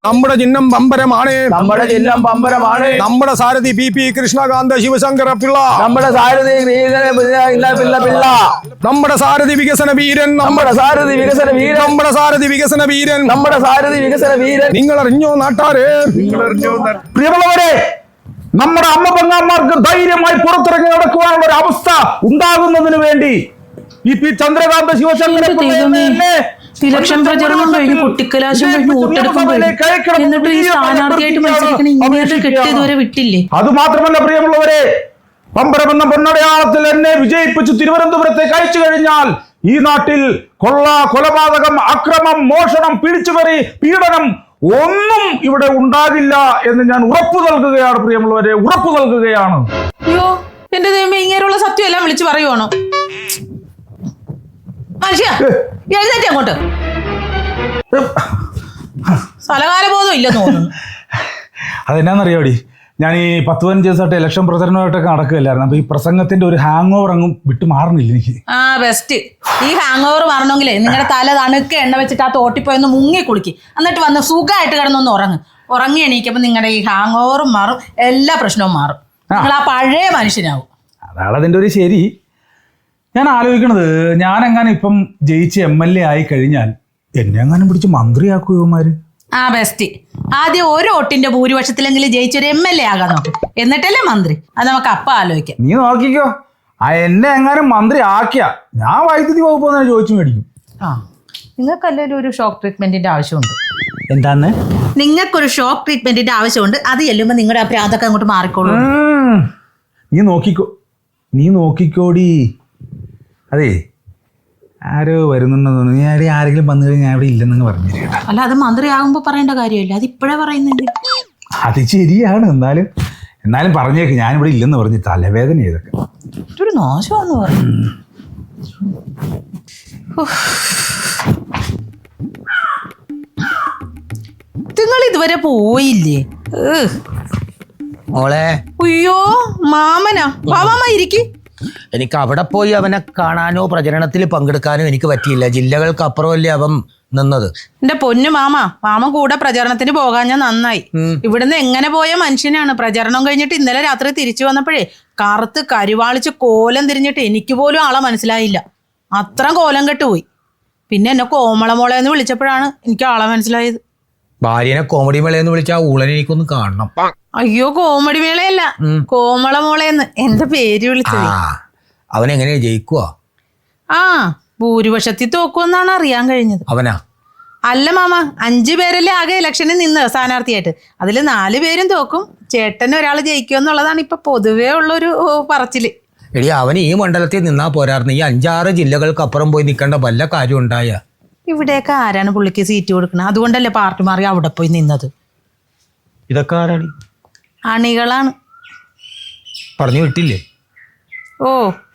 നമ്മുടെ ചിഹ്നം പമ്പരമാണ്. നമ്മുടെ ചിഹ്നം പമ്പരമാണ്. നമ്മുടെ സാരഥി PP കൃഷ്ണകാന്ത ശിവശങ്കര പിള്ള. നമ്മുടെ സാരഥി പിള്ള. നമ്മുടെ സാരഥി വികസന വീരൻ. നമ്മുടെ സാരഥി വികസന വീരൻ. നമ്മുടെ സാരഥി വികസന വീരൻ. നമ്മുടെ സാരഥി വികസന വീരൻ. നിങ്ങൾ അറിഞ്ഞോ നാട്ടാരെ? പ്രിയമുള്ളവരെ, നമ്മുടെ അമ്മ പെങ്ങന്മാർക്ക് ധൈര്യമായി പുറത്തിറങ്ങി നടക്കുവാനുള്ള ഒരു അവസ്ഥ ഉണ്ടാകുന്നതിന് വേണ്ടി PP ചന്ദ്രകാന്ത ശിവശങ്കര ഇലക്ഷൻ പ്രചരണം കഴിഞ്ഞ് കുട്ടിക്കലാശം കഴിഞ്ഞ് വോട്ടെടുക്കാൻ എന്നിട്ട് ഈ സ്ഥാനാർത്ഥിയായിട്ട് മത്സരിക്കണ ഇങ്ങനെയൊരു കെട്ട് ഇതുവരെ വിട്ടില്ലേ? അത് മാത്രമല്ല പ്രിയമുള്ളവരെ, പമ്പരം എന്ന പൊന്നടയാളത്തിൽ എന്നെ വിജയിപ്പിച്ച് തിരുവനന്തപുരത്തേക്ക് അയച്ചു കഴിഞ്ഞാൽ ഈ നാട്ടിൽ കൊലപാതകം, അക്രമം, മോഷണം, പിടിച്ചുപറി, പീഡനം ഒന്നും ഇവിടെ ഉണ്ടാകില്ല എന്ന് ഞാൻ ഉറപ്പു നൽകുകയാണ് പ്രിയമുള്ളവരെ, ഉറപ്പു നൽകുകയാണ്. അയ്യോ എന്റെ ദൈവമേ, ഇങ്ങനെയുള്ള സത്യം എല്ലാം വിളിച്ചു പറയുവാണോ? മനുഷ്യ എഴുന്നേറ്റ് അങ്ങോട്ട്. സ്ഥലകാലബോധം ഇല്ലെന്ന് തോന്നുന്നു. അതെന്നാന്നറിയോടി, ഞാൻ ഈ 10-15 ദിവസമായിട്ട് ഇലക്ഷൻ പ്രചരണമായിട്ടൊക്കെ നടക്കുകയല്ലായിരുന്നു. അപ്പൊ ഈ പ്രസംഗത്തിന്റെ ഒരു ഹാങ് ഓവർ അങ്ങും വിട്ടു മാറുന്നില്ല എനിക്ക്. ബെസ്റ്റ്. ഈ ഹാങ് ഓവർ മാറണമെങ്കിലേ നിങ്ങളുടെ തല തണുക്കെ എണ്ണ വെച്ചിട്ട് ആ തോട്ടിപ്പോയൊന്ന് മുങ്ങി കുളിക്ക്, എന്നിട്ട് വന്ന് സുഖമായിട്ട് കിടന്നൊന്ന് ഉറങ്ങി എണീക്കുമ്പോൾ നിങ്ങളുടെ ഈ ഹാങ് ഓവറും മാറും, എല്ലാ പ്രശ്നവും മാറും. നിങ്ങൾ ആ പഴയ മനുഷ്യനാവും. അതാണ് അതിന്റെ ഒരു ശരി. ഞാൻ ആലോചിക്കണത്, ഞാനെങ്ങനെ ഇപ്പം ജയിച്ച് MLA ആയി കഴിഞ്ഞാൽ എന്നെ എങ്ങാനും പിടിച്ച് മന്ത്രിയാക്കും ഇവന്മാര്. ബെസ്റ്റ്. ആദ്യം ഒരു വോട്ടിന്റെ ഭൂരിപക്ഷത്തിലെങ്കിലും ജയിച്ചൊരു MLA ആകാൻ നോക്കും, എന്നിട്ടല്ലേ മന്ത്രി. അത് നമുക്ക് അപ്പം ആലോചിക്കാം. നീ നോക്കിക്കോ, എന്നെ എങ്ങാനും മന്ത്രി ആക്കിയ ഞാൻ വൈദ്യുതി വകുപ്പ് തന്നെ ചോദിച്ചു മേടിക്കും. നിങ്ങൾക്കല്ലേ ഒരു ഷോക്ക് ട്രീറ്റ്മെന്റിന്റെ ആവശ്യമുണ്ട്. എന്താന്ന്? നിങ്ങൾക്കൊരു ഷോക്ക് ട്രീറ്റ്മെന്റിന്റെ ആവശ്യമുണ്ട്. അത് ചെല്ലുമ്പോൾ നിങ്ങളുടെ ആ പ്രാന്തൊക്കെ അങ്ങോട്ട് മാറിക്കോളൂ. നീ നോക്കിക്കോടി. അതെ, ആരോ വരുന്നുണ്ടെന്ന് തോന്നുന്നു. ഞാൻ ആരെങ്കിലും വന്നു കഴിഞ്ഞാൽ അവിടെ ഇല്ലെന്നങ്ങ് പറഞ്ഞു കേട്ടോ. അല്ല, അത് മന്ത്രി ആകുമ്പോ പറയേണ്ട കാര്യമില്ല, അത് ഇപ്പോഴേ പറയുന്നത്. അത് ശരിയാണ്. എന്നാലും പറഞ്ഞേക്ക്, ഞാനിവിടെ ഇല്ലെന്ന് പറഞ്ഞ് തലവേദന ചെയ്തൊക്കെ ഒരു നാശമാണെന്ന് പറഞ്ഞു. നിങ്ങൾ ഇതുവരെ പോയില്ലേ? മോളെ, അയ്യോ മാമനാ. മാമ ഇരിക്കി. എനിക്ക് അവിടെ പോയി അവനെ കാണാനോ പ്രചരണത്തിൽ പങ്കെടുക്കാനോ എനിക്ക് പറ്റിയില്ല. ജില്ലകൾക്ക് അപ്പുറമല്ലേ അവൻ നിന്നത്. എന്റെ പൊന്നു മാമൻ കൂടെ പ്രചരണത്തിന് പോകാൻ ഞാൻ നന്നായി. ഇവിടുന്ന് എങ്ങനെ പോയ മനുഷ്യനാണ്. പ്രചരണം കഴിഞ്ഞിട്ട് ഇന്നലെ രാത്രി തിരിച്ചു വന്നപ്പോഴേ കറുത്ത് കരിവാളിച്ച് കോലം തിരിഞ്ഞിട്ട് എനിക്ക് പോലും ആളെ മനസ്സിലായില്ല. അത്ര കോലം കെട്ടുപോയി. പിന്നെ എന്നെ കോമളമോളെ എന്ന് വിളിച്ചപ്പോഴാണ് എനിക്ക് ആളെ മനസ്സിലായത്. ഭാര്യനെ കോമഡി മേളയെന്ന് വിളിച്ചാൽ ഊളനെ എനിക്കൊന്ന് കാണണം. അയ്യോ, കോമഡി മേളയല്ല, കോമളമോളെന്ന് എന്റെ പേര് വിളിച്ചത്. അവൻ എങ്ങനെയാ ജയിക്കുവാ? ഭൂരിപക്ഷത്തിൽ തോക്കുമെന്നാണ് അറിയാൻ കഴിഞ്ഞത്. അവനാ? അല്ല മാമ, 5 പേരല്ലേ ആകെ ഇലക്ഷനിൽ നിന്ന് സ്ഥാനാർത്ഥിയായിട്ട്. അതിൽ 4 പേരും തോക്കും. ചേട്ടന് ഒരാൾ ജയിക്കുമെന്നുള്ളതാണ് ഇപ്പൊ പൊതുവേ ഉള്ളൊരു പറച്ചില്. എടി, അവൻ ഈ മണ്ഡലത്തിൽ നിന്നാ പോരായിരുന്നു. ഈ 5-6 ജില്ലകൾക്ക് അപ്പുറം പോയി നിൽക്കേണ്ട വല്ല കാര്യം ഉണ്ടായ? ഇവിടെയൊക്കെ ആരാണ് പുള്ളിക്ക് സീറ്റ് കൊടുക്കുന്നത്? അതുകൊണ്ടല്ലേ പാർട്ടി മാറി അവിടെ പോയി നിന്നത്. ഇതൊക്കെ ആരാണ്? അണികളാണ്. പറഞ്ഞു വിട്ടില്ലേ?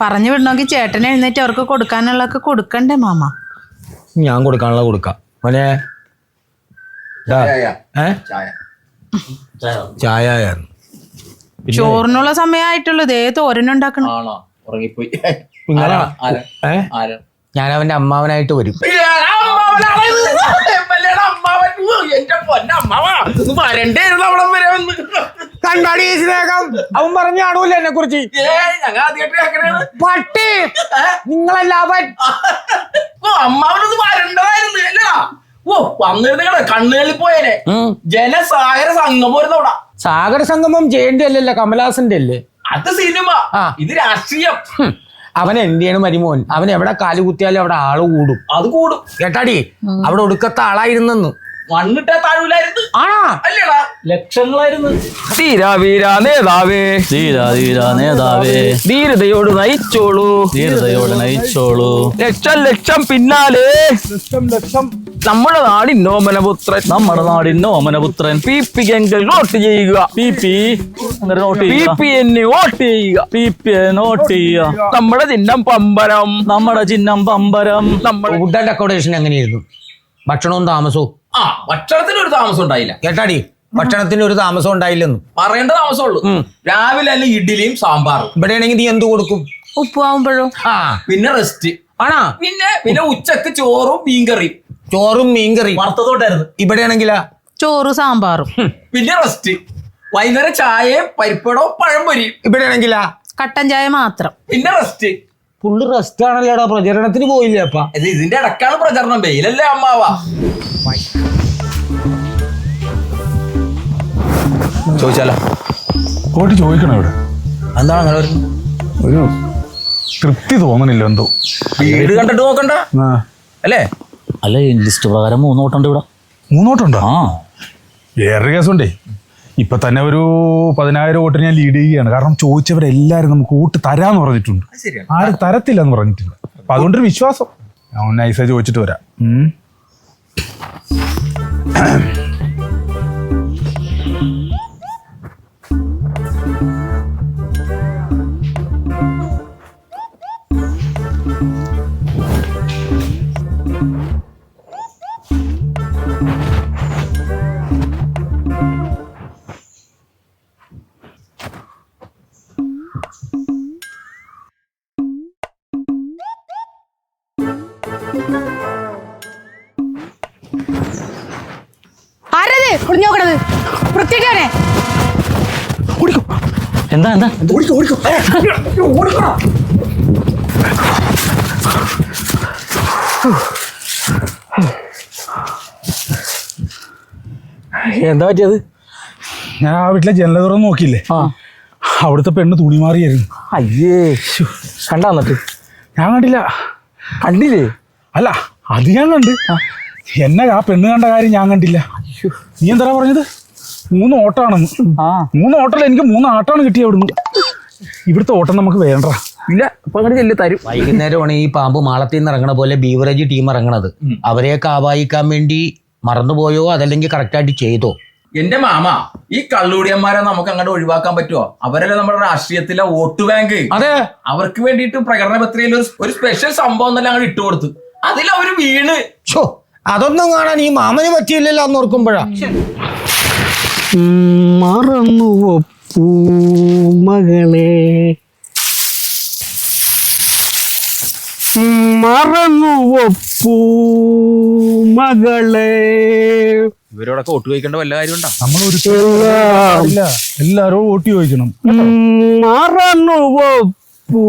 പറഞ്ഞു വിടണമെങ്കിൽ ചേട്ടനെ എഴുന്നേറ്റ് അവർക്ക് കൊടുക്കാനുള്ളതൊക്കെ കൊടുക്കണ്ടേ മാമ? ഞാൻ കൊടുക്കാനുള്ള കൊടുക്കാം. മോനെ, ചായ. ചോറിനുള്ള സമയമായിട്ടുള്ളൂ. ദേ തോരനുണ്ടാക്കണം. ഞാൻ അവന്റെ അമ്മാവനായിട്ട് വരും. അവൻ പറഞ്ഞു കാണൂല എന്നെ കുറിച്ച്. പട്ടി നിങ്ങളല്ല അവൻ. അമ്മാവനൊന്ന് വരണ്ടതായിരുന്നു. വന്നിരുന്ന കണ്ണുകളിൽ പോയേനെ. ജനസാഗര സംഗമം അവിടെ. സാഗര സംഗമം ജയന്റെ അല്ലല്ലോ, കമലഹാസന്റെ അല്ലേ? അത് സിനിമ, ഇത് രാഷ്ട്രീയം. അവൻ എന്റെയാണ് മരുമോൻ. അവൻ എവിടെ കാല് കുത്തിയാലും അവിടെ ആള് കൂടും. അത് കൂടും കേട്ടാടി. അവിടെ ഒടുക്കത്തെ ആളായിരുന്നെന്ന്. മണ്ണിട്ടാ താഴൂലായിരുന്നു. അല്ലേടാ, ലക്ഷങ്ങളായിരുന്നു. ധീരവീര നേതാവേ, ധീരതയോട് നയിച്ചോളൂ. ലക്ഷം പിന്നാലെ. ലക്ഷം നമ്മുടെ നാടിൻ ഓമനപുത്രൻ. PP എങ്കിൽ വോട്ട് ചെയ്യുക. PP എന്നെ വോട്ട് ചെയ്യുക. നമ്മുടെ ചിഹ്നം പമ്പരം. ഫുഡ് ആൻഡ് അക്കോമഡേഷൻ എങ്ങനെയായിരുന്നു? ഭക്ഷണവും താമസവും? ഭക്ഷണത്തിന് ഒരു താമസം ഉണ്ടായില്ല. കേട്ടാടി, ഭക്ഷണത്തിന് ഒരു താമസം ഉണ്ടായില്ലെന്ന് പറയേണ്ട താമസമുള്ളൂ. രാവിലെ അല്ല ഇഡ്ഡലിയും സാമ്പാറും. ഇവിടെയാണെങ്കിൽ നീ എന്ത് കൊടുക്കും? ഉപ്പാവുമ്പോഴും. പിന്നെ റെസ്റ്റ്. ആണാ? പിന്നെ ഉച്ചക്ക് ചോറും മീൻകറിയും. വറുത്തതോട്ടായിരുന്നു. ഇവിടെയാണെങ്കിലാ ചോറ് സാമ്പാറും. പിന്നെ റെസ്റ്റ്. വൈകുന്നേരം ചായയും പരിപ്പടോ പഴംപൊരി. ഇവിടെ ആണെങ്കിലാ കട്ടൻ ചായ മാത്രം. പിന്നെ റെസ്റ്റ്. ഫുള്ള് റെസ്റ്റ് ആണല്ലോടാ, പ്രചരണത്തിന് പോയില്ലേ അപ്പ? ഇതിന്റെ ഇടക്കാണ് പ്രചരണം. വെയിലല്ലേ അമ്മാവാ. ചോദിച്ചാലോ? കോട്ടി ചോദിക്കണം ഇവിടെ. എന്താണ് അങ്ങനെ ഒരു തൃപ്തി തോന്നണില്ല എന്തോ. വീട് കണ്ടിട്ട് നോക്കണ്ട അല്ലേ? അല്ല, ലിസ്റ്റ് പ്രകാരം 3 വോട്ടുണ്ട് ഇവിടെ. 3 വോട്ടുണ്ടോ? ആ, വേറെ കേസുണ്ടേ. ഇപ്പൊ തന്നെ ഒരു 10,000 വോട്ടിന് ഞാൻ ലീഡ് ചെയ്യുകയാണ്. കാരണം ചോദിച്ചവരെല്ലാരും നമുക്ക് വോട്ട് തരാന്ന് പറഞ്ഞിട്ടുണ്ട്. ആരും തരത്തില്ല എന്ന് പറഞ്ഞിട്ടില്ല. അപ്പൊ അതുകൊണ്ടൊരു വിശ്വാസം. ഞാൻ നൈസായി ചോദിച്ചിട്ട് വരാം. ആരത് കുളിഞ്ഞോക്കണത്? വൃത്തിക്കാനെ എന്താ എന്താ പറ്റിയത്? ഞാൻ ആ വീട്ടിലെ ജനല തുറന്ന് നോക്കിയില്ലേ, അവിടുത്തെ പെണ്ണ് തുണി മാറിയായിരുന്നു. അയ്യേ, കണ്ടാ? എന്നിട്ട് ഞാൻ കണ്ടില്ല. കണ്ടില്ലേ? അല്ല, അത് ഞാൻ കണ്ട്. എന്നെ ആ പെണ്ണ് കണ്ട കാര്യം ഞാൻ കണ്ടില്ല. നീ എന്താ പറഞ്ഞത്? 3 ഓട്ടാണെന്ന്. 3 ഓട്ടല്ല, എനിക്ക് 3 ആട്ടാണ് കിട്ടിയ അവിടുന്ന്. ഇവിടുത്തെ ഓട്ടം നമുക്ക് വേണ്ട. ഇല്ല, ഇപ്പൊ അങ്ങോട്ട് ചെല്ലു തരും. വൈകുന്നേരമാണ് ഈ പാമ്പ് മാളത്തിൽ നിന്ന് ഇറങ്ങണ പോലെ ബീവറേജ് ടീം ഇറങ്ങണത്. അവരെയൊക്കെ ആവാഹിക്കാൻ വേണ്ടി മറന്നുപോയോ അതല്ലെങ്കിൽ കറക്റ്റായിട്ട് ചെയ്തോ? എന്റെ മാമ, ഈ കള്ളുകൂടിയന്മാരെ നമുക്ക് അങ്ങോട്ട് ഒഴിവാക്കാൻ പറ്റുമോ? അവരല്ലേ നമ്മുടെ രാഷ്ട്രീയത്തിലെ വോട്ട് ബാങ്ക്. അതെ, അവർക്ക് വേണ്ടിയിട്ട് പ്രകടന പത്രികയിൽ ഒരു സ്പെഷ്യൽ സംഭവം തന്നെ അങ്ങോട്ട് ഇട്ടു കൊടുത്തു. അതിൽ അവര് വീണ്. ഛോ, അതൊന്നും കാണാൻ ഈ മാമന് പറ്റിയില്ലല്ലോ എന്ന് ഓർക്കുമ്പോഴാ. മറന്നുവോ പൂമകളെ, മറന്നുവോ പൂമകളെ. ഇവരോടൊക്കെ വോട്ട് ചോദിക്കേണ്ട വല്ല കാര്യമുണ്ടോ? നമ്മൾ ഒരു എല്ലാരും വോട്ട് ചോദിക്കണം. മറന്നുവോ പൂ.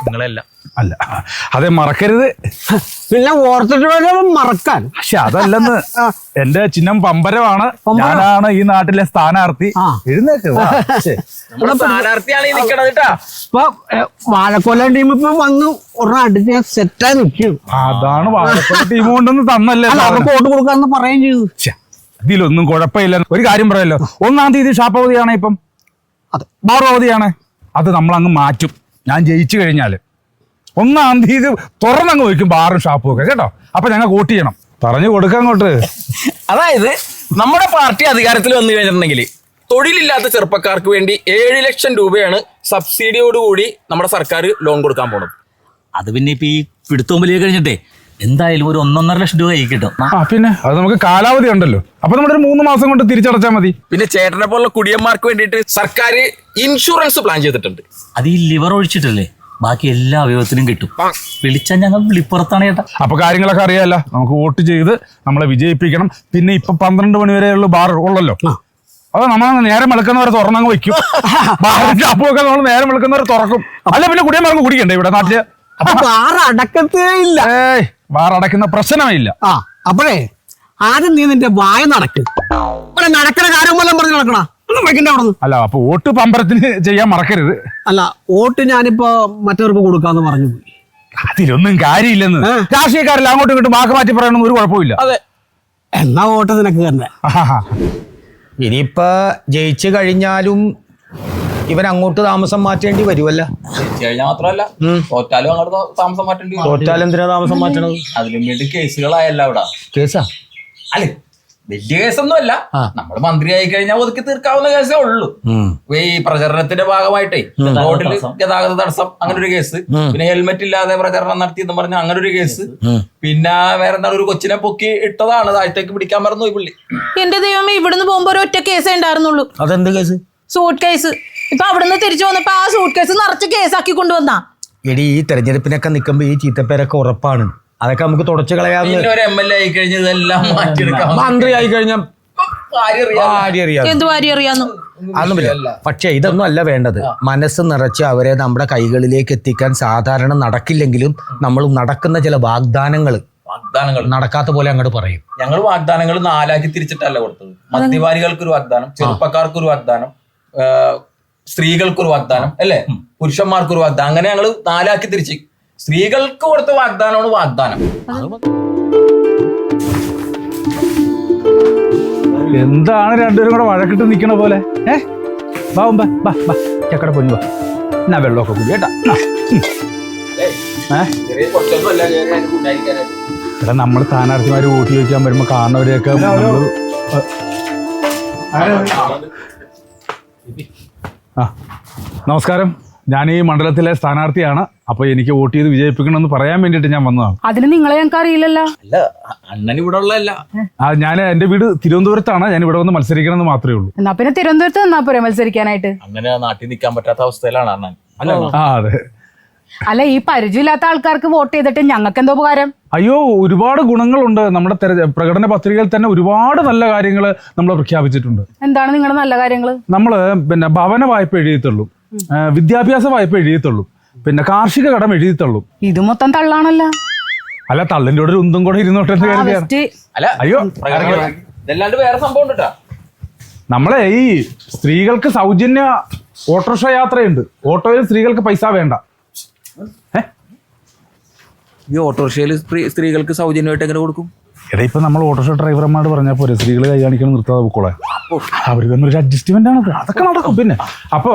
നിങ്ങളെല്ലാം അല്ല, അതെ, മറക്കരുത്. പിന്നെ ഓർത്തിട്ട് വേണം മറക്കാൻ. പക്ഷെ അതല്ലെന്ന്. എന്റെ ചിഹ്നം പമ്പരമാണ്. ഞാനാണ് ഈ നാട്ടിലെ സ്ഥാനാർത്ഥി. എഴുന്നേക്ക് വാ. നമ്മുടെ സ്ഥാനാർത്ഥിയാണ് ഈ നിക്കണത് കേട്ടാ. ഇപ്പൊ വാഴക്കൊല്ലം ടീം ഇപ്പൊ വന്ന് ഒരെണ്ണം അടിച്ച് ഞാൻ സെറ്റായി നിൽക്കും. അതാണ് വാഴക്കൊല ടീം കൊണ്ടൊന്ന് തന്നല്ലേ. അവർക്ക് വോട്ട് കൊടുക്കാന്ന് പറയുകയും ചെയ്തു. ഇതിലൊന്നും കുഴപ്പമില്ല. ഒരു കാര്യം പറയല്ലോ, 1-ാം തീയതി ഷാപ്പവധിയാണ്. ഇപ്പം അതെ, ബാറും അവധിയാണ്. അത് നമ്മളങ്ങ് മാറ്റും. ഞാൻ ജയിച്ചു കഴിഞ്ഞാല് 1-ാം തീയതി തുറന്നങ്ങ് വയ്ക്കും ബാറും ഷാപ്പും ഒക്കെ, കേട്ടോ. അപ്പൊ ഞങ്ങൾക്ക് വോട്ട് ചെയ്യണം. പറഞ്ഞു കൊടുക്കാം അങ്ങോട്ട്. അതായത് നമ്മുടെ പാർട്ടി അധികാരത്തിൽ വന്നു കഴിഞ്ഞിട്ടുണ്ടെങ്കിൽ തൊഴിലില്ലാത്ത ചെറുപ്പക്കാർക്ക് വേണ്ടി 7 ലക്ഷം രൂപയാണ് സബ്സിഡിയോടുകൂടി നമ്മുടെ സർക്കാർ ലോൺ കൊടുക്കാൻ പോണത്. അത് പിന്നെ ഇപ്പൊ ഈ പിടുത്തോമ്പലിയെ കഴിഞ്ഞിട്ടേ എന്തായാലും ഒരു 1.5 ലക്ഷം രൂപ കിട്ടും. പിന്നെ അത് നമുക്ക് കാലാവധി ഉണ്ടല്ലോ. അപ്പൊ നമ്മളൊരു 3 മാസം കൊണ്ട് തിരിച്ചടച്ചാൽ മതി. പിന്നെ ചേട്ടനെ പോലുള്ള കുടിയന്മാർക്ക് വേണ്ടിയിട്ട് സർക്കാർ ഇൻഷുറൻസ് പ്ലാൻ ചെയ്തിട്ടുണ്ട്. അത് ഈ ലിവർ ഒഴിച്ചിട്ടല്ലേ, ബാക്കി എല്ലാ അവയവത്തിനും കിട്ടും. വിളിച്ചാൽ ഞങ്ങൾ വിളിപ്പുറത്താണ് ചേട്ടാ. അപ്പൊ കാര്യങ്ങളൊക്കെ അറിയാലോ. നമുക്ക് വോട്ട് ചെയ്ത് നമ്മളെ വിജയിപ്പിക്കണം. പിന്നെ ഇപ്പൊ 12 മണി വരെയുള്ള ബാർ ഉള്ളല്ലോ. അത് നമ്മൾ നേരം വെളുക്കുന്നവരെ തുറന്നങ്ങ് വെക്കും. ബാറും ഷാപ്പും ഒക്കെ നമ്മൾ നേരം വെളുക്കുന്നവരെ തുറക്കും. അല്ല, പിന്നെ കുടിയന്മാർക്ക് കുടിക്കണ്ടേ ഇവിടെ നാട്ടില്? അടക്കത്തേ ഇല്ല. ബാർ അടയ്ക്കുന്ന പ്രശ്നമില്ല. അപ്പോഴേ ആദ്യം നീ നിന്റെ വായ നടക്ക്. ഇവിടെ നടക്കണ കാര്യമെല്ലാം പറഞ്ഞ് നടക്കണ ഒന്നും വയ്ക്കണ്ട അവിടെ. അല്ല, അപ്പൊ വോട്ട് പമ്പരത്തിന് ചെയ്യാൻ മറക്കരുത്. അല്ല, വോട്ട് ഞാനിപ്പോ മറ്റവർക്ക് കൊടുക്കാന്ന് പറഞ്ഞു പോയി. അതിലൊന്നും കാര്യമില്ലെന്ന്. രാഷ്ട്രീയക്കാരെല്ലാം അങ്ങോട്ടും ഇങ്ങോട്ടും വാക്ക് മാറ്റി പറയണമെന്ന് ഒരു കുഴപ്പമില്ല. അതെ, എന്നാ വോട്ട് നിനക്ക് തന്നെ. ഇനിയിപ്പോ ജയിച്ചു കഴിഞ്ഞാലും ഇവൻ അങ്ങോട്ട് താമസം മാറ്റേണ്ടി വരുമല്ല. ജയിച്ചു കഴിഞ്ഞാൽ മാത്രമല്ല, തോറ്റാലും അങ്ങോട്ട് താമസം മാറ്റേണ്ടി വരും. തോറ്റാൽ എന്തിനാ താമസം മാറ്റണത്? അതിലും വേണ്ടി കേസുകളായല്ല ഇവിടെ. കേസാ? അല്ലെ, വലിയ കേസൊന്നും അല്ല. നമ്മള് മന്ത്രി ആയി കഴിഞ്ഞാൽ ഒതുക്കി തീർക്കാവുന്ന കേസേ ഉള്ളൂ. ഈ പ്രചരണത്തിന്റെ ഭാഗമായിട്ടേ റോഡിൽ ഗതാഗത തടസ്സം, അങ്ങനെ ഒരു കേസ്. പിന്നെ ഹെൽമെറ്റ് ഇല്ലാതെ പ്രചരണം നടത്തി എന്ന് പറഞ്ഞ അങ്ങനെ ഒരു കേസ്. പിന്നെ വേറെ എന്താണ്, ഒരു കൊച്ചിനെ പൊക്കി ഇട്ടതാണ്, താഴത്തേക്ക് പിടിക്കാൻ മറന്നു ഈ പുള്ളി. എന്റെ ദൈവമേ, ഇവിടുന്ന് പോകുമ്പോ ഒരു ഒറ്റ കേസേ ഉണ്ടായിരുന്നുള്ളൂ. അതെന്ത് കേസ്? Suit case. ഇപ്പൊ അവിടുന്ന് തിരിച്ചു വന്നപ്പോ ആ സൂട്ട് കേസ് നിറച്ച് കേസാക്കി കൊണ്ടുവന്നാ. എടി, ഈ തെരഞ്ഞെടുപ്പിനൊക്കെ നിൽക്കുമ്പോ ഈ ചീത്തപ്പേരൊക്കെ ഉറപ്പാണ്. അതൊക്കെ നമുക്ക് തുടച്ചു കളയാവുന്ന. പിന്നെ ഒരു MLA ആയി കഴിഞ്ഞ് ഇതെല്ലാം മാറ്റിയെടുക്കാം. മന്ത്രി ആയി കഴിഞ്ഞാൽ ആരും അറിയാം. എന്ത് കാര്യം അറിയാന്നു? അതൊന്നുമില്ല. പക്ഷെ ഇതൊന്നും അല്ല വേണ്ടത്. മനസ്സ് നിറച്ച് അവരെ നമ്മുടെ കൈകളിലേക്ക് എത്തിക്കാൻ സാധാരണ നടക്കില്ലെങ്കിലും നമ്മൾ നടക്കുന്ന ചില വാഗ്ദാനങ്ങൾ നടക്കാത്ത പോലെ അങ്ങോട്ട് പറയും. ഞങ്ങൾ വാഗ്ദാനങ്ങൾ 4 ആക്കി തിരിച്ചിട്ടല്ല കൊടുത്തത്. മദ്യപാനികൾക്കൊരു വാഗ്ദാനം, ചെറുപ്പക്കാർക്കൊരു വാഗ്ദാനം, സ്ത്രീകൾക്കൊരു വാഗ്ദാനം, അല്ലേ, പുരുഷന്മാർക്കൊരു വാഗ്ദാനം, അങ്ങനെ ഞങ്ങൾ 4 ആക്കി തിരിച്ച്. സ്ത്രീകൾക്ക് കൊടുത്ത വാഗ്ദാനമാണ് വാഗ്ദാനം. എന്താണ് രണ്ടുപേരും കൂടെ വഴക്കിട്ട് നിൽക്കണ പോലെ? ചക്കട പൊന്നു വാ, എന്നാ വെള്ളമൊക്കെ കൂടി കേട്ടാ. എടാ, നമ്മൾ സ്ഥാനാർത്ഥിമാര് വോട്ട് ചോദിക്കാൻ വരുമ്പോ കാണുന്നവരെയൊക്കെ നമസ്കാരം, ഞാൻ ഈ മണ്ഡലത്തിലെ സ്ഥാനാർത്ഥിയാണ്. അപ്പൊ എനിക്ക് വോട്ട് ചെയ്ത് വിജയിപ്പിക്കണമെന്ന് പറയാൻ വേണ്ടിട്ട് ഞാൻ വന്നതാണ്. അതിന് നിങ്ങളെ ഞങ്ങൾക്ക് അറിയില്ലല്ലോ. അല്ല, അണ്ണൻ ഇവിടെ ഉള്ളതല്ല. ഞാൻ എന്റെ വീട് തിരുവനന്തപുരത്താണ്. ഞാൻ ഇവിടെ വന്ന് മത്സരിക്കണം എന്ന് മാത്രമേ ഉള്ളൂ. എന്നാ പിന്നെ തിരുവനന്തപുരത്ത് നിന്നാ പോരെ മത്സരിക്കാനായിട്ട്? അങ്ങനെ നാട്ടിൽ നിൽക്കാൻ പറ്റാത്ത അവസ്ഥയിലാണ് അണ്ണൻ. അതെ. അല്ല, ഈ പരിചയമില്ലാത്ത ആൾക്കാർക്ക് വോട്ട് ചെയ്തിട്ട് ഞങ്ങൾക്ക് എന്തോ ഉപകാരം? അയ്യോ, ഒരുപാട് ഗുണങ്ങളുണ്ട്. നമ്മുടെ പ്രകടന പത്രികയിൽ തന്നെ ഒരുപാട് നല്ല കാര്യങ്ങൾ നമ്മൾ പ്രഖ്യാപിച്ചിട്ടുണ്ട്. എന്താണ് നിങ്ങളുടെ നല്ല കാര്യങ്ങൾ? നമ്മള് പിന്നെ ഭവന വായ്പ എഴുതിയിട്ടുള്ളൂ, വിദ്യാഭ്യാസ വായ്പ എഴുതിയിട്ടുള്ളൂ, പിന്നെ കാർഷിക കടം എഴുതിയിട്ടുള്ളൂ. ഇത് മൊത്തം തള്ളാണല്ലോ. അല്ല, തള്ളിന്റെ കൂടെ ഒരു ഉന്തും കൂടെ ഇരുന്നോട്ടെ എന്ന് കരുതിയാണ്. അല്ല, അയ്യോ, ഇതല്ലാണ്ട് വേറെ സംഭവം ഉണ്ട് കേട്ടോ. നമ്മളെ ഈ സ്ത്രീകൾക്ക് സൗജന്യ ഓട്ടോറിക്ഷ യാത്രയുണ്ട്. ഓട്ടോയിൽ സ്ത്രീകൾക്ക് പൈസ വേണ്ട. ഈ ഓട്ടോറിക്ഷയിൽ സ്ത്രീകൾക്ക് സൗജന്യമായിട്ട് എങ്ങനെ കൊടുക്കും? എടാ, ഇപ്പൊ നമ്മൾ ഓട്ടോറിക്ഷ ഡ്രൈവർമാരോട് പറഞ്ഞാൽ പോരെ സ്ത്രീകൾ കൈ കാണിക്കണം നിർത്താതെ പോക്കോളെ. അവർക്ക് തന്നൊരു അഡ്ജസ്റ്റ്മെന്റ് ആണ്, അതൊക്കെ നടക്കും. പിന്നെ അപ്പോ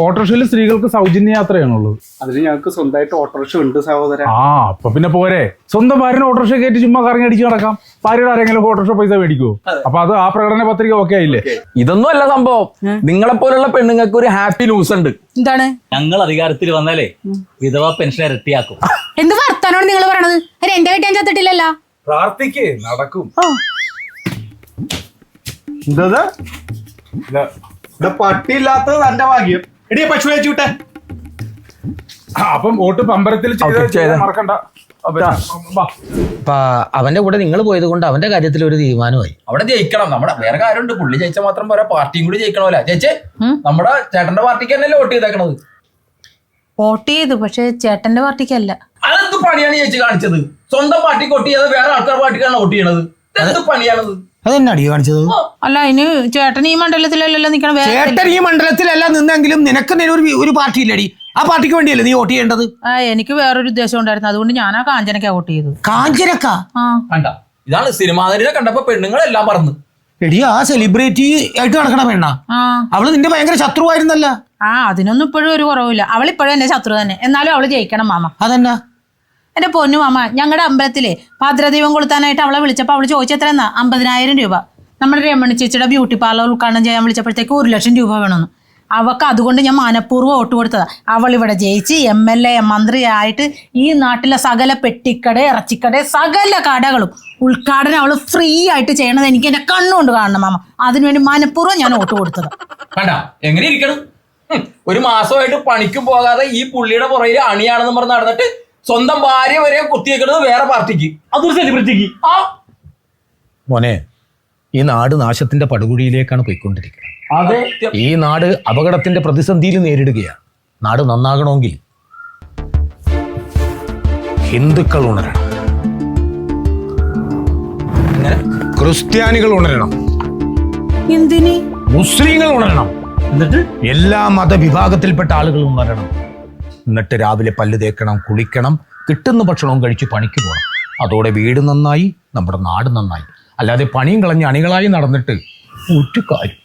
ഓട്ടോറിക്ഷയിൽ സ്ത്രീകൾക്ക് സൗജന്യ യാത്രയാണുള്ളത്. അതിന് ഞങ്ങൾക്ക് സ്വന്തമായിട്ട് ഓട്ടോറിക്ഷ ഉണ്ട് സഹോദരൻ. അപ്പൊ പിന്നെ പോരെ, സ്വന്തം ഭാര്യനെ ഓട്ടോറിക്ഷ കയറ്റി ചുമ്മാ കറങ്ങി അടിച്ച് നടക്കാം. ഭാര്യയുടെ ആരെങ്കിലും ഓട്ടോറിക്ഷ പൈസ മേടിക്കുമോ? അപ്പൊ അത് ആ പ്രകടന പത്രിക ഓക്കെ ആയില്ലേ? ഇതൊന്നും അല്ല സംഭവം. നിങ്ങളെ പോലുള്ള പെണ്ണുങ്ങൾക്ക് ഒരു ഹാപ്പി ന്യൂസ് ഉണ്ട്. എന്താണ്? ഞങ്ങൾ അധികാരത്തിൽ വന്നാലേ വിധവാ പെൻഷൻ ഇരട്ടിയാക്കും. എന്ത് വർത്താനോട് നിങ്ങൾ പറയണത്? എന്റെ വീട്ടിൽ ഞാൻ ചത്തിട്ടില്ലല്ലോ. പ്രാർത്ഥിക്കേ, നടക്കും. എന്താ പട്ടിയില്ലാത്തത് തന്റെ ഭാഗ്യം. എടിയ പശു അയച്ചു വിട്ടെ. അപ്പം വോട്ട് പമ്പരത്തിൽ മറക്കണ്ട. അപ്പൊ അവന്റെ കൂടെ നിങ്ങൾ പോയത് കൊണ്ട് അവന്റെ കാര്യത്തിൽ ഒരു തീരുമാനമായി. അവിടെ ജയിക്കണം. നമ്മുടെ വേറെ കാര്യമുണ്ട്. പുള്ളി ജയിച്ചാൽ മാത്രം പോരാ, പാർട്ടിയും കൂടി ജയിക്കണമല്ല. ചേച്ചേ, നമ്മുടെ ചേട്ടന്റെ പാർട്ടിക്ക് തന്നെയല്ലേ വോട്ട് ചെയ്തേക്കണത്? വോട്ട് ചെയ്തു, പക്ഷെ ചേട്ടന്റെ പാർട്ടിക്കല്ല. അതെന്ത് പണിയാണ് ചേച്ചി കാണിച്ചത്? സ്വന്തം പാർട്ടിക്ക് വോട്ട് ചെയ്യാതെ വേറെ ആൾക്കാർ പാർട്ടിക്കാണ് വോട്ട് ചെയ്യണത്. എന്ത് പണിയാണത്? അതെന്നെ അടിയോ കാണിച്ചത്? അല്ല, അതിന് ചേട്ടൻ ഈ മണ്ഡലത്തിലല്ലല്ലോ നിക്കണം. ചേട്ടൻ ഈ മണ്ഡലത്തിലല്ല നിന്നെങ്കിലും നിനക്ക് ഒരു പാർട്ടി ഇല്ലടി. ആ പാർട്ടിക്ക് വേണ്ടിയല്ലേ നീ വോട്ട് ചെയ്യേണ്ടത്? എനിക്ക് വേറൊരു ഉദ്ദേശം ഉണ്ടായിരുന്നു, അതുകൊണ്ട് ഞാൻ ആ കാഞ്ചനക്കാ വോട്ട് ചെയ്തു. കാഞ്ചനക്ക? കണ്ട, ഇതാണ് സിനിമാ നടിനെ കണ്ടപ്പോ പെണ്ണുങ്ങളെല്ലാം പറഞ്ഞു. എടി, ആ സെലിബ്രിറ്റി ആയിട്ട് നടക്കണ പെണ്ണ. അവള് നിന്റെ ഭയങ്കര ശത്രുവായിരുന്നല്ല. അതിനൊന്നും ഇപ്പോഴും ഒരു കുറവില്ല. അവളിപ്പോഴും എന്റെ ശത്രു തന്നെ. എന്നാലും അവള് ജയിക്കണം മാമ. അതെന്നാ? എന്റെ പൊന്നു മാമ, ഞങ്ങളുടെ അമ്പലത്തിലെ ഭദ്രദീപം കൊളുത്താനായിട്ട് അവളെ വിളിച്ചപ്പോ അവള് ചോദിച്ചെത്ര 50,000 രൂപ. നമ്മുടെ രമണി ചേച്ചിയുടെ ബ്യൂട്ടി പാർലർ ഉദ്ഘാടനം ചെയ്യാൻ വിളിച്ചപ്പോഴത്തേക്ക് 1,00,000 രൂപ വേണമെന്ന്. അവക്ക് അതുകൊണ്ട് ഞാൻ മനഃപൂർവ്വം വോട്ട് കൊടുത്തതാ. അവൾ ഇവിടെ ജയിച്ച് MLA മന്ത്രിയായിട്ട് ഈ നാട്ടിലെ സകല പെട്ടിക്കട, ഇറച്ചിക്കട, സകല കടകളും ഉദ്ഘാടനം അവള് ഫ്രീ ആയിട്ട് ചെയ്യണത് എനിക്ക് എന്റെ കണ്ണുകൊണ്ട് കാണണം മാമ. അതിനുവേണ്ടി മനഃപൂർവ്വം ഞാൻ വോട്ട് കൊടുത്തത്. കണ്ട, എങ്ങനെ ഇരിക്കണം? ഒരു മാസമായിട്ട് പണിക്കും പോകാതെ ഈ പുള്ളിയുടെ പുറകിൽ അണിയാണെന്ന് പറഞ്ഞ് നടന്നിട്ട് സ്വന്തം ഭാര്യ വരെ കുത്തിയേക്കുന്നത് വേറെ പാർട്ടിക്ക്, അതൊരു സെലിബ്രിറ്റിക്ക്. മോനെ, ഈ നാട് നാശത്തിന്റെ പടുകുഴിയിലേക്കാണ് പോയിക്കൊണ്ടിരിക്കുന്നത്. അതെ, ഈ നാട് അപകടത്തിന്റെ പ്രതിസന്ധിയിൽ നേരിടുകയാണ്. നാട് നന്നാകണമെങ്കിൽ ഹിന്ദുക്കൾ ഉണരണം, ക്രിസ്ത്യാനികൾ ഉണരണം, എന്തിന്? മുസ്ലിങ്ങൾ ഉണരണം, എന്നിട്ട് എല്ലാ മതവിഭാഗത്തിൽപ്പെട്ട ആളുകൾ ഉണരണം. എന്നിട്ട് രാവിലെ പല്ല് തേക്കണം, കുളിക്കണം, കിട്ടുന്ന ഭക്ഷണവും കഴിച്ച് പണിക്ക് പോകണം. അതോടെ വീട് നന്നായി, നമ്മുടെ നാട് നന്നായി. അല്ലാതെ പണിയും കളഞ്ഞ് അണികളായി നടന്നിട്ട് ഒരു കാര്യം